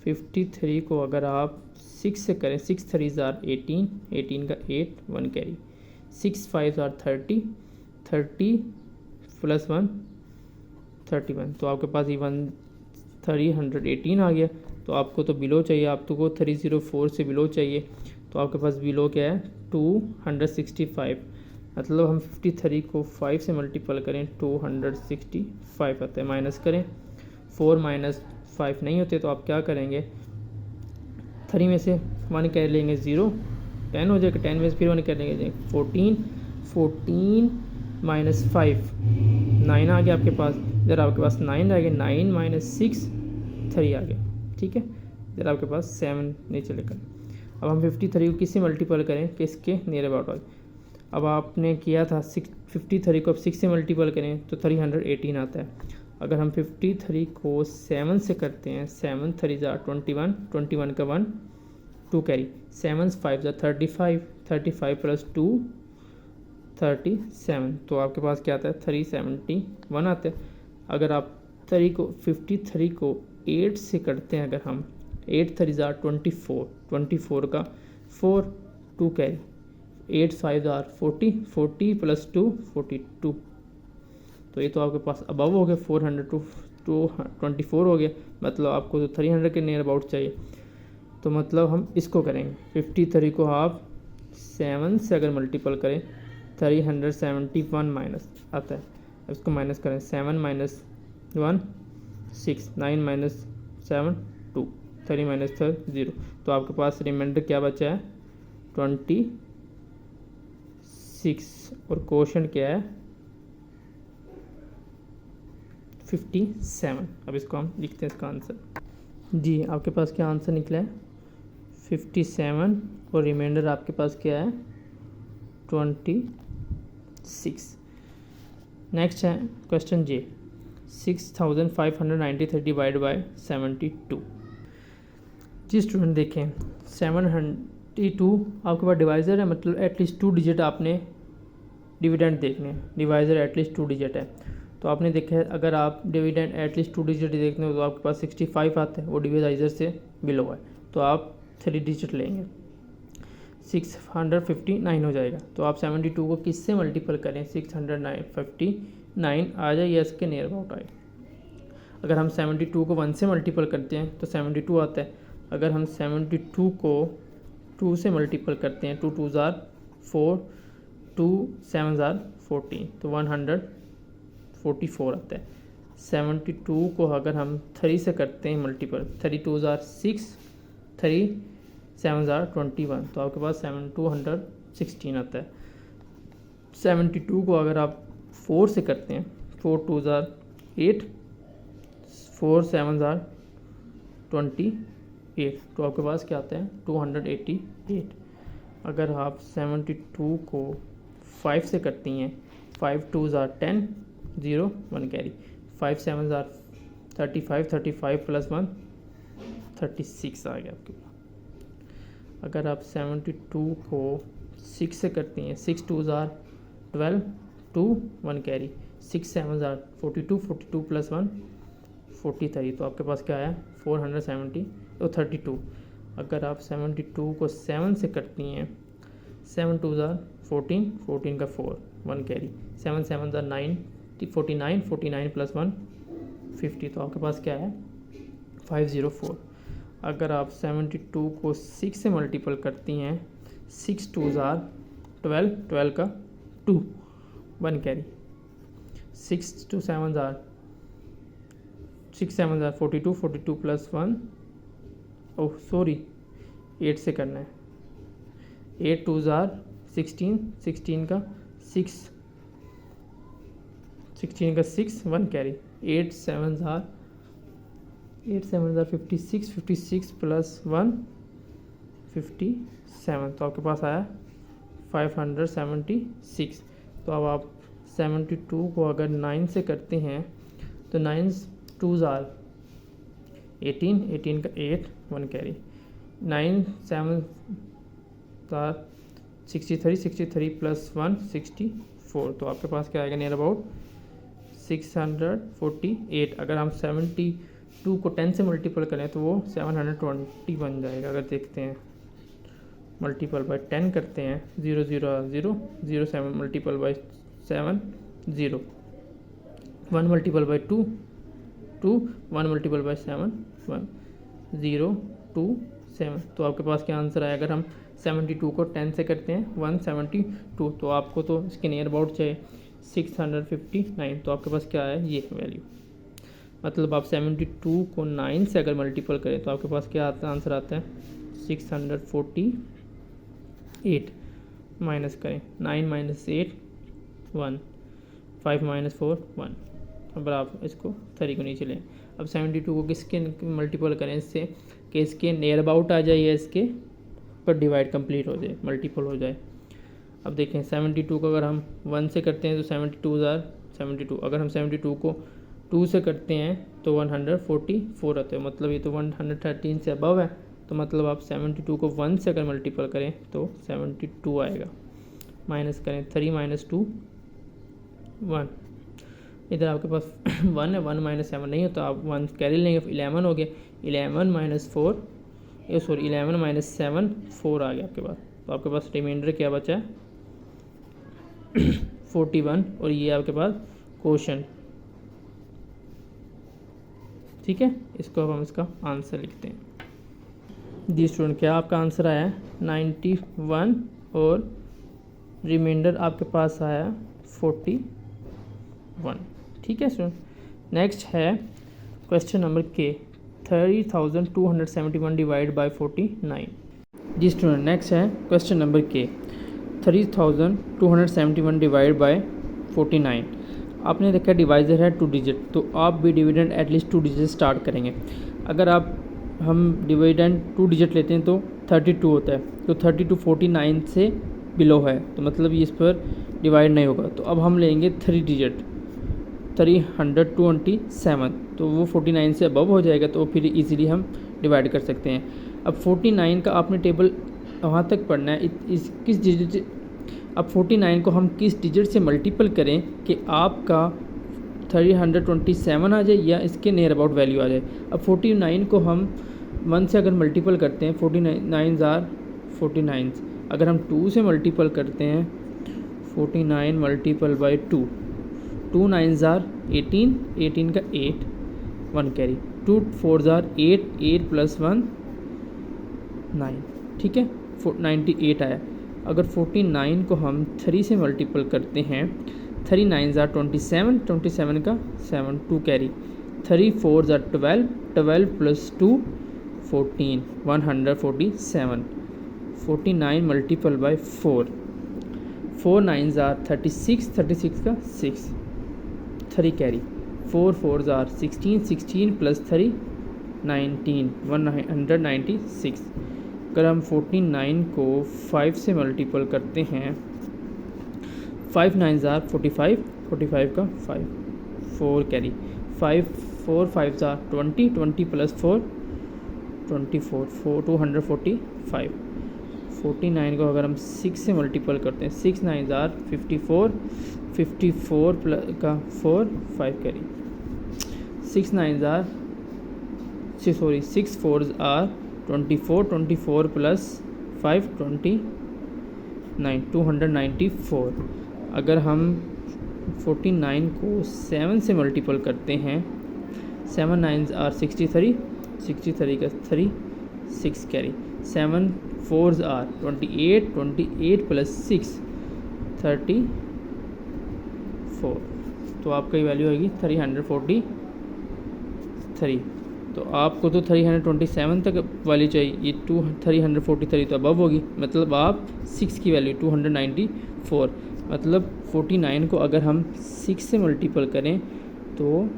S1: 53 को अगर आप 6 से करें, 6 3 ज़ार 18, 18 का 8 1 कैरी, 6 5 ज़ार 30, 30 प्लस 1 31, तो आपके पास ये 318 आ गया। तो आपको तो बिलो चाहिए, आपको 304 से बिलो चाहिए, तो आपके पास बिलो क्या है, 265। मतलब हम 53 को 5 से मल्टीपल करें 265 आता है, माइनस करें 4 - 5 नहीं होते, तो आप क्या करेंगे, 3 में से 1 कह लेंगे 0, 10 हो जाएगा, 10 में से फिर 1 कह लेंगे 14, 14 - 5 9 आ गया आपके पास, इधर आपके पास 9 आ गया, 9 - 6 3 आ गया, ठीक है। इधर आपके पास 7 नहीं चलेगा। अब हम 53 को किससे मल्टीपल करें, किसके नियर अबाउट आ। अब आपने किया था 53 को अब 6 से मल्टीपल करें तो 318 आता है। अगर हम 53 को 7 से करते हैं, 7 3 ज़ार 21, 21 का 1 2 कैरी, 7 5 ज़ार 35, 35 प्लस 2 37, तो आपके पास क्या आता है, 371 आता है। अगर आप 53 को 8 से करते हैं, अगर हम 8 3 ज़ार 24, 24 का 4 2 कैरी, 8 5 ज़ार 40, 40 प्लस 2 42, तो ये तो आपके पास अबव हो गया, 400 टू 24 हो गया, मतलब आपको तो 300 के नियर अबाउट चाहिए। तो मतलब हम इसको करेंगे, 53 को आप 7 से अगर मल्टीपल करें 371 माइनस आता है, अब इसको माइनस करें, 7 माइनस 1 6, 9 माइनस 7 2, 3 माइनस 3 0। तो आपके पास रिमाइंडर क्या बचा है 26 और क्वोशंट क्या है 57। अब इसको हम लिखते हैं इसका आंसर। जी आपके पास क्या आंसर निकला है 57 और रिमाइंडर आपके पास क्या है 26। नेक्स्ट है क्वेश्चन जे, 6593 डिवाइड बाय 72। जी स्टूडेंट देखें 702 आपके पास डिवाइज़र है, मतलब एटलीस्ट 2 डिजिट आपने डिविडेंड देखने हैं, डिवाइज़र एटलीस्ट 2 डिजिट है। तो आपने देखा है अगर आप डिविडेंड एटलीस्ट 2 डिजिट देखते हो तो आपके पास 65 आता है, वो डिवाइज़र से बिलो है, तो आप 3 डिजिट लेंगे 659 हो जाएगा। तो आप 72 को किससे मल्टीपल करें 659 आ जाए या इसके नियर अबाउट आए। अगर हम 72 को 1 से मल्टीपल करते हैं तो 72 आता है। अगर हम 72 को 2 से मल्टीपल करते हैं 2 2 ज़ार 4, 2 7 ज़ार 14, तो 144 आता है। 72 को अगर हम 3 से करते हैं मल्टीपल, 3 2 ज़ार 6, 3 7 ज़ार 21, तो आपके पास 216 आता है। 72 को अगर आप 4 से करते हैं, 4 2 ज़ार 8, 4 7 ज़ार 28, तो आपके पास क्या आता है 288। अगर आप 72 को 5 से करती हैं, 5 2 ज़ार 10, 0 1 कैरी, 5 7 ज़ार 35, 35 प्लस 1 36 आ गया आपके पास। अगर आप 72 को 6 से करती हैं, 6 2 ज़ार 12, 2 1 कैरी, 6 7 ज़ार 42, 42 प्लस 1 43, तो आपके पास क्या है 432। अगर आप 72 को 7 से करती हैं, 7 2 ज़ार 14, 14 का 4 1 कैरी, 7 7 ज़ार 9 49, 49 प्लस 1 50, तो आपके पास क्या है 504। अगर आप 72 को 6 से मल्टीपल करती हैं, 6 2 ज़ार 12, 12 का 2 1 कैरी, 6 2 7 ज़ार 6 7 ज़ार 42, 42 प्लस 1 ओह सॉरी 8 से करना है, 8 2 ज़ार 16, 16 का 6, 16 का 6 1 कैरी, 8 7 ज़ार 56, 56 प्लस 1 57, तो आपके पास आया 576। तो अब आप 72 को अगर 9 से करते हैं तो 9 2 ज़ार 18, 18 का 8 1 कैरी, 9 7 ज़ार 63, 63 प्लस 1 64, तो आपके पास क्या आएगा नियर अबाउट 648। अगर हम 72 को 10 से मल्टीपल करें तो वो 720 बन जाएगा। अगर देखते हैं मल्टीपल बाय 10 करते हैं, 0 0 0 0 7 multiple bye 7 0, 1 multiple bye 2 2, 1 multiple bye 7 1 0 2 7, तो आपके पास क्या आंसर आया। अगर हम 72 को 10 से करते हैं 172, तो आपको तो इसके नियर अबाउट चाहिए 659, तो आपके पास क्या है ये वैल्यू। मतलब आप 72 को 9 से अगर मल्टीपल करें तो आपके पास क्या आता है आंसर आता है 648। माइनस करें 9 माइनस 8 1, 5 माइनस 4 1। अब आप इसको 3 को नीचे लें। अब 72 को किसके मल्टीपल करें इससे कि इसके नियर अबाउट आ जाए या इसके पर डिवाइड कंप्लीट हो जाए, मल्टीपल हो जाए। अब देखें 72 को अगर हम 1 से करते हैं तो 72 ज़ार 72, अगर हम 72 को 2 से करते हैं तो 144 आते हैं, मतलब ये तो 113 से अबव है, तो मतलब आप 72 को 1 से अगर मल्टीपल करें तो 72 आएगा। माइनस करें 3 माइनस 2 1, इधर आपके पास 1 है, 1 माइनस 7 नहीं है तो आप 1 कैरी लेंगे, 11 हो गया, 11 माइनस 4 सॉरी 11 माइनस 7 4 आ गया आपके पास। तो आपके पास रिमाइंडर क्या बचा है 41, और ये आपके पास क्वोशंट। ठीक है, इसको अब हम इसका आंसर लिखते हैं। जी स्टूडेंट क्या आपका आंसर आया है 91 और रिमाइंडर आपके पास आया 41। ठीक है स्टूडेंट। नेक्स्ट है question number K 30,271 divide by 49। जी स्टूडेंट, नेक्स्ट है question number K 30,271 divide by 49। आपने देखा डिवाइज़र है 2 डिजिट, तो आप भी डिविडेंड एटलीस्ट 2 डिजिट स्टार्ट करेंगे। अगर हम डिविडेंड 2 डिजिट लेते हैं तो 32 होता है, तो 32 49 से बिलो है, तो मतलब ये इस पर डिवाइड नहीं होगा। तो अब हम लेंगे 3 डिजिट 327, तो वो 49 से अबव हो जाएगा, तो फिर इजीली हम डिवाइड कर सकते हैं। अब 49 का आपने टेबल वहाँ तक पढ़ना है, किस डिजिट, अब 49 को हम किस डिजिट से मल्टीपल करें कि आपका 327 आ जाए या इसके नियर अबाउट वैल्यू आ जाए। अब 49 को हम 1 से अगर मल्टीपल करते हैं, 49 आर 49, अगर हम 2 से मल्टीपल करते हैं 49 मल्टीपल बाई 2, 2 9 आर 18, 18 का 8, 1 कैरी, 2 4 आर 8, 8 प्लस 1 9। ठीक है, 98 आया। अगर 49 को हम 3 से मल्टीपल करते हैं, 3 9 आर 27, 27 का 7, 2 carry, 3 4 are 12, 12 plus 2 14, 147, 49 multiple by 4, 4 9 are 36, 36 का 6, 3 कैरी, 4 4 आर 16, 16 प्लस 3 19, 196। अगर हम 49 को 5 से मल्टीपल करते हैं, 5 9 आर 45, 45 का 5, 4 कैरी, 5 4 5 आर 20, 20 प्लस 4 24, 245। 49 को अगर हम 6 से मल्टीपल करते हैं, 6 9 आर 54, 54 प्लस का 4 5 कैरी, 6 9 आर 6 4 आर 24, 24 प्लस 5 29, 294। अगर हम 49 को 7 से मल्टीपल करते हैं, 7 9 आर 63, 63 का 3 6 कैरी, 7 4 आर 28, 28 प्लस 6 34, तो आपकी वैल्यू होगी 343। तो आपको तो 327 तक वाली चाहिए, ये 343 तो अबव होगी, मतलब आप 6 की वैल्यू 294, मतलब 49 को अगर हम 6 से मल्टीपल करें तो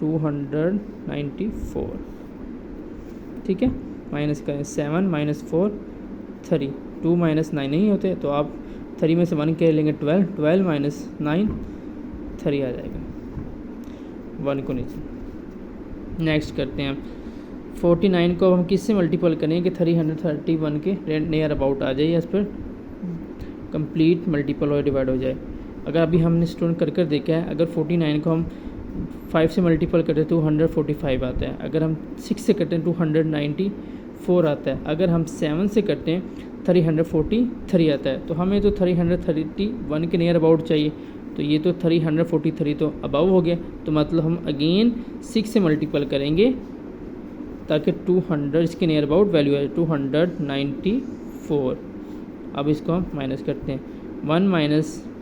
S1: 294। ठीक है, माइनस करें 7 - 4 3, 2 - 9 नहीं होते, तो आप 3 में से 1 कह लेंगे 12, 12 - 9 3 आ जाएगा, 1 को नीचे। नेक्स्ट करते हैं 49 को हम किस से मल्टीपल करें कि 331 के नियर अबाउट आ जाए, या इस पर कंप्लीट मल्टीपल और डिवाइड हो जाए। अगर अभी हमने स्टूडेंट कर देखा है, अगर 49 को हम 5 से मल्टीपल करते हैं 245 आता है, अगर हम 6 से करते हैं 294 आता है, अगर हम 7 से करते हैं 343 आता है। तो हमें तो 331 के नियर अबाउट चाहिए, तो ये तो 343 तो अबव हो गया, तो मतलब हम अगेन 6 से मल्टीपल करेंगे ताकि 200 इसके नियर अबाउट वैल्यू आए, 294। अब इसको हम माइनस करते हैं, 1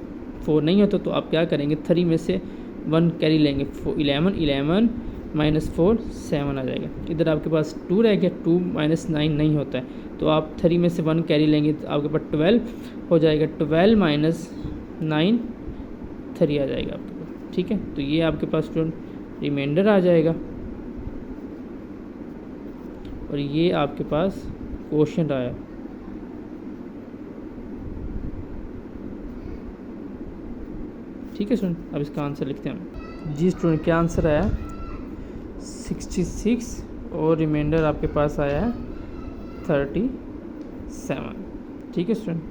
S1: - 4 नहीं होता, तो आप क्या करेंगे 3 में से 1 कैरी लेंगे, 11, 11 - 4 7 आ जाएगा। इधर आपके पास 2 रह गया, 2 - 9 नहीं होता है, तो आप 3 में से 1 कैरी लेंगे तो आपके पास 12 हो जाएगा, 12 - 9 3 आ जाएगा आपके पास। ठीक है, तो ये आपके पास स्टूडेंट रिमाइंडर आ जाएगा, और ये आपके पास क्वेश्चन आया। ठीक है स्टूडेंट, अब इसका आंसर लिखते हैं हम। जी स्टूडेंट, क्या आंसर आया 66, और रिमाइंडर आपके पास आया है 37। ठीक है स्टूडेंट।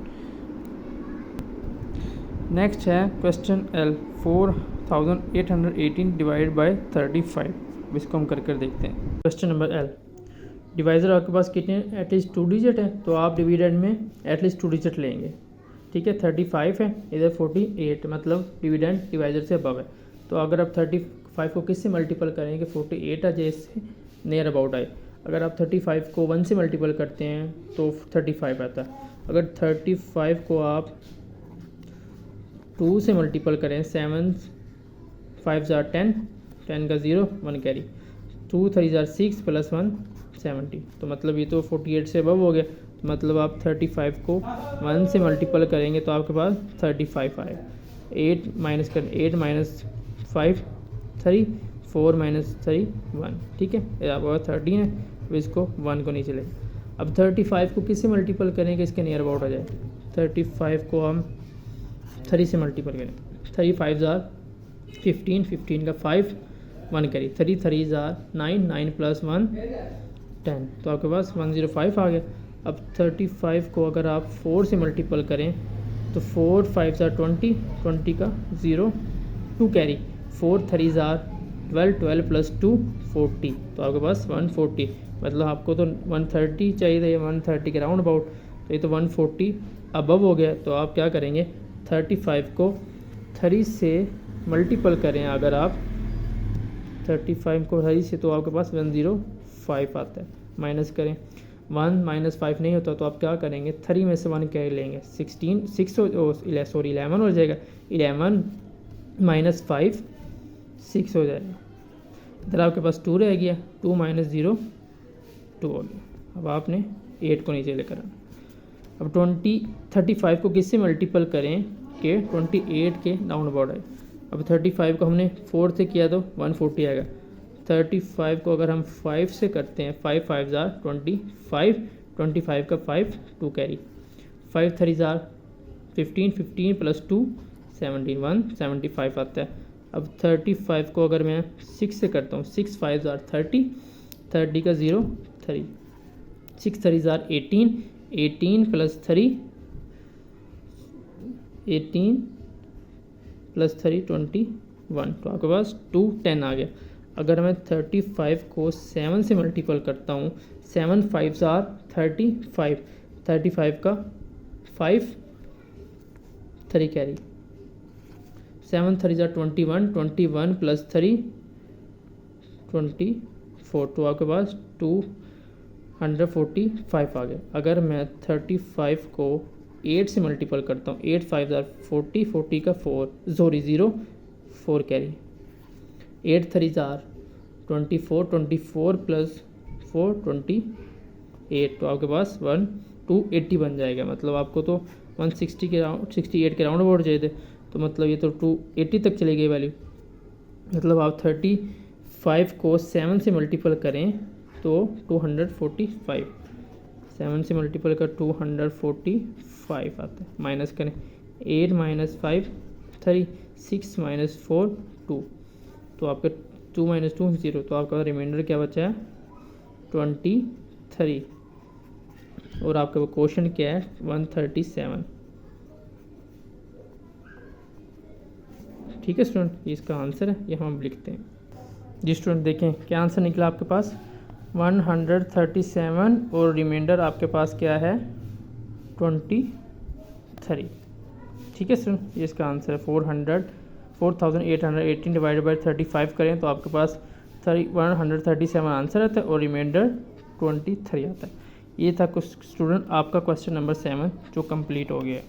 S1: नेक्स्ट है क्वेश्चन L 4818 डिवाइड बाय 35। इसको हम कर देखते हैं। क्वेश्चन नंबर L, डिवाइज़र आपके पास कितने एटलीस्ट 2 डिजिट है, तो आप डिविडेंड में एटलीस्ट 2 डिजिट लेंगे। ठीक है, 35 है, इधर 48, मतलब डिविडेंड डिवाइज़र से अबव है। तो अगर आप 35 को किस से मल्टीपल करेंगे 48 आ जाए, इससे नियर अबाउट आए। अगर आप 35 को 1 से मल्टीपल करते हैं तो 35 आता है। अगर 35 को आप 2 से मल्टीपल करें, 7 5 ज़ार 10, 10 का 0, 1 कैरी, 2 3 ज़ार 6 प्लस 1 70। तो मतलब ये तो 48 से अबव हो गया। तो मतलब आप 35 को 1 से मल्टीपल करेंगे तो आपके पास 35 आए। 8 माइनस कर, 8 माइनस 5 3, 4 माइनस 3 1। ठीक है, ये आपके पास 13 है, तो इसको 1 को नहीं चलेगा। अब 35 को किससे मल्टीपल करेंगे इसके नियर अबाउट आ जाए। 35 को हम 3 से मल्टीपल करें, 3 5 ज़ार 15, 15 का 5, 1 करी, 3 3 ज़ार 9, 9 प्लस 1 10। तो आपके पास 105 आ गया। अब 35 को अगर आप 4 से मल्टीपल करें तो 4 5 ज़ार 20, 20 का 0, 2 कैरी, 4 3 ज़ार 12, 12 प्लस 2 40। तो आपके पास 140। मतलब आपको तो 130 चाहिए था, 130 के राउंड अबाउट, तो ये तो 140 अबव हो गया। तो आप क्या करेंगे, 35 को 3 से मल्टीपल करें अगर आप 35 को 3 से, तो आपके पास 105 आता है। माइनस करें, 1 माइनस 5 नहीं होता, तो आप क्या करेंगे, 3 में से 1 क्या लेंगे, 11 हो जाएगा। 11 माइनस 5 6 हो जाएगा। इधर आपके पास 2 रह गया, 2 माइनस 0 2 हो गया। अब आपने 8 को नीचे लेकर आना। अब 35 को किससे मल्टीपल करें कि 28 के राउंड अबाउट आए। अब 35 को हमने 4 से किया तो 140 आएगा। 35 को अगर हम 5 से करते हैं, 5 5 ज़ार 25, 25 का 5, 2 कैरी, 5 3 ज़ार 15, 15 प्लस 2 17, 175 आता है। अब 35 को अगर मैं 6 से करता हूँ, 6 5 ज़ार 30, 30 का 0 3, 6 3 ज़ार 18, 18 प्लस 3 18 प्लस 3 21। तो आपके पास 2 10 आ गया। अगर मैं 35 को 7 से मल्टीपल करता हूँ, 7 5 ज़ार 35, 35 का 5 3 कैरी, 7 3 ज़ार 21, 21 प्लस 3 24। तो आपके पास 245 आ गया। अगर मैं 35 को 8 से मल्टीपल करता हूँ, 8 5 ज़ार 40, 40 का 0 4 कैरी, 8 3 ज़ार 24, 24 प्लस 4 28। तो आपके पास 280 बन जाएगा। मतलब आपको तो 160 के राउंड 68 के राउंड अबाउट चाहिए थे, तो मतलब ये तो 280 तक चली गई वैल्यू। मतलब आप 35 को 7 से मल्टीपल करें तो 245, 7 से मल्टीपल कर 245 आता है। माइनस करें, 8 माइनस 5 3, 6 माइनस 4 2। तो आपके 2 माइनस 2 0। तो आपका रिमाइंडर क्या बचा है, 23। और आपका क्वेश्चन क्या है, 137। ठीक है स्टूडेंट, ये इसका आंसर है, ये हम लिखते हैं। जी स्टूडेंट देखें क्या आंसर निकला आपके पास, 137 और रिमाइंडर आपके पास क्या है, 23। ठीक है स्टूडेंट, ये इसका आंसर है। 4818 डिवाइडेड बाई 35 करें तो आपके पास 137 आंसर आता है और रिमाइंडर 23 आता है। ये था कुछ स्टूडेंट आपका क्वेश्चन नंबर 7 जो कंप्लीट हो गया।